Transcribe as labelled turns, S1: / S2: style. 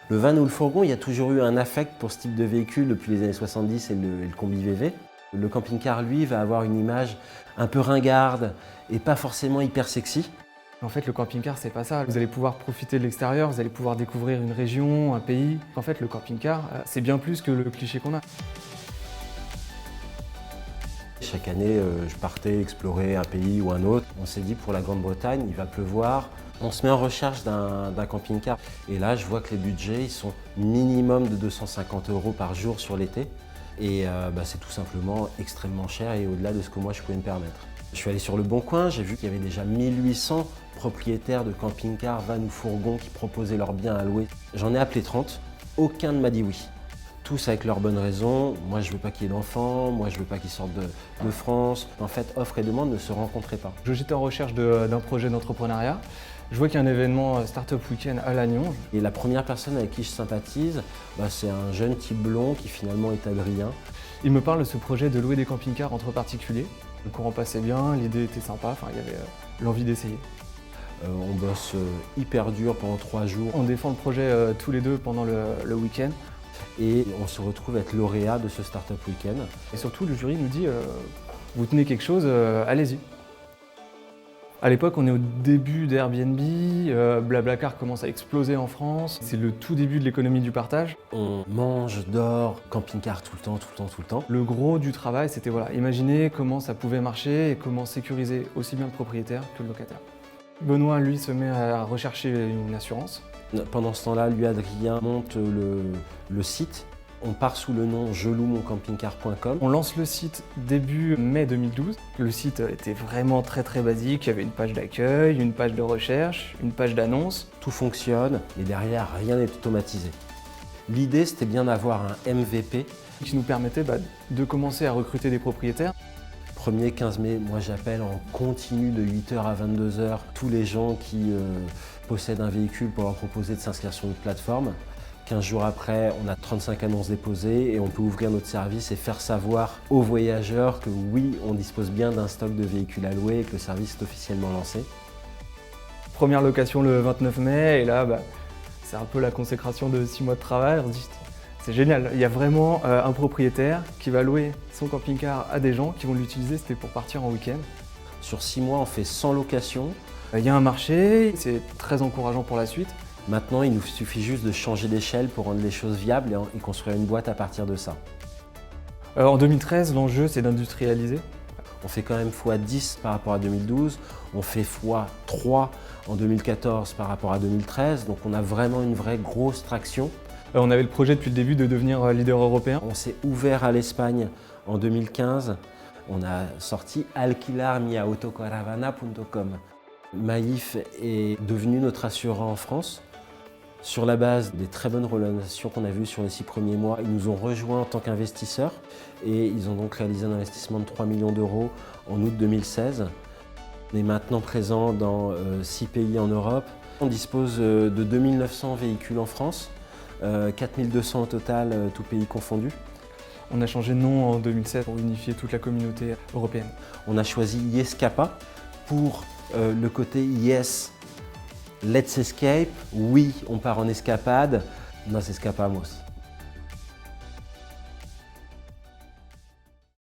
S1: Le van ou le fourgon, il y a toujours eu un affect pour ce type de véhicule depuis les années 70 et le combi VV. Le camping-car, lui, va avoir une image un peu ringarde et pas forcément hyper sexy.
S2: En fait, le camping-car, c'est pas ça. Vous allez pouvoir profiter de l'extérieur, vous allez pouvoir découvrir une région, un pays. En fait, le camping-car, c'est bien plus que le cliché qu'on a.
S1: Chaque année, je partais explorer un pays ou un autre. On s'est dit, pour la Grande-Bretagne, il va pleuvoir. On se met en recherche d'un camping-car. Et là, je vois que les budgets, ils sont minimum de 250 € par jour sur l'été. Et c'est tout simplement extrêmement cher et au-delà de ce que moi, je pouvais me permettre. Je suis allé sur Le Bon Coin, j'ai vu qu'il y avait déjà 1800 propriétaires de camping-cars, van ou fourgons qui proposaient leurs biens à louer. J'en ai appelé 30, aucun ne m'a dit oui. Tous avec leurs bonnes raisons. Moi, je veux pas qu'il y ait d'enfants, moi, je veux pas qu'ils sortent de France. En fait, offre et demande ne se rencontraient pas.
S2: J'étais en recherche d'un projet d'entrepreneuriat. Je vois qu'il y a un événement Startup Weekend à Lannion.
S1: Et la première personne avec qui je sympathise, c'est un jeune type blond qui finalement est Adrien.
S2: Il me parle de ce projet de louer des camping-cars entre particuliers. Le courant passait bien, l'idée était sympa, il y avait l'envie d'essayer.
S1: On bosse hyper dur pendant 3 jours.
S2: On défend le projet tous les deux pendant le week-end.
S1: Et on se retrouve être lauréat de ce Startup Weekend.
S2: Et surtout, le jury nous dit vous tenez quelque chose, allez-y. À l'époque, on est au début d'Airbnb, Blablacar commence à exploser en France. C'est le tout début de l'économie du partage.
S1: On mange, dort, camping-car tout le temps, tout le temps, tout le temps.
S2: Le gros du travail, c'était imaginer comment ça pouvait marcher et comment sécuriser aussi bien le propriétaire que le locataire. Benoît, lui, se met à rechercher une assurance.
S1: Pendant ce temps-là, lui, Adrien, monte le site. On part sous le nom jelouemoncampingcar.com.
S2: On lance le site début mai 2012. Le site était vraiment très basique. Il y avait une page d'accueil, une page de recherche, une page d'annonce.
S1: Tout fonctionne, mais derrière, rien n'est automatisé. L'idée, c'était bien d'avoir un MVP
S2: qui nous permettait de commencer à recruter des propriétaires.
S1: 1er 15 mai, moi j'appelle en continu de 8h à 22h tous les gens qui possèdent un véhicule pour leur proposer de s'inscrire sur notre plateforme. 15 jours après, on a 35 annonces déposées et on peut ouvrir notre service et faire savoir aux voyageurs que oui, on dispose bien d'un stock de véhicules à louer et que le service est officiellement lancé.
S2: Première location le 29 mai et là, c'est un peu la consécration de 6 mois de travail. On se dit, c'est génial, il y a vraiment un propriétaire qui va louer son camping-car à des gens qui vont l'utiliser, c'était pour partir en week-end.
S1: Sur 6 mois, on fait 100 locations.
S2: Il y a un marché, c'est très encourageant pour la suite.
S1: Maintenant, il nous suffit juste de changer d'échelle pour rendre les choses viables et construire une boîte à partir de ça.
S2: En 2013, l'enjeu, c'est d'industrialiser.
S1: On fait quand même x10 par rapport à 2012, on fait x3 en 2014 par rapport à 2013, donc on a vraiment une vraie grosse traction.
S2: On avait le projet depuis le début de devenir leader européen.
S1: On s'est ouvert à l'Espagne en 2015, on a sorti alquilarmiautocaravana.com. Maïf est devenu notre assureur en France. Sur la base des très bonnes relations qu'on a vues sur les 6 premiers mois, ils nous ont rejoints en tant qu'investisseurs et ils ont donc réalisé un investissement de 3 millions d'euros en août 2016. On est maintenant présent dans 6 pays en Europe. On dispose de 2900 véhicules en France, 4200 au total, tous pays confondus.
S2: On a changé de nom en 2007 pour unifier toute la communauté européenne.
S1: On a choisi Yescapa pour le côté Yes, let's escape. Oui, on part en escapade, nos escapamos.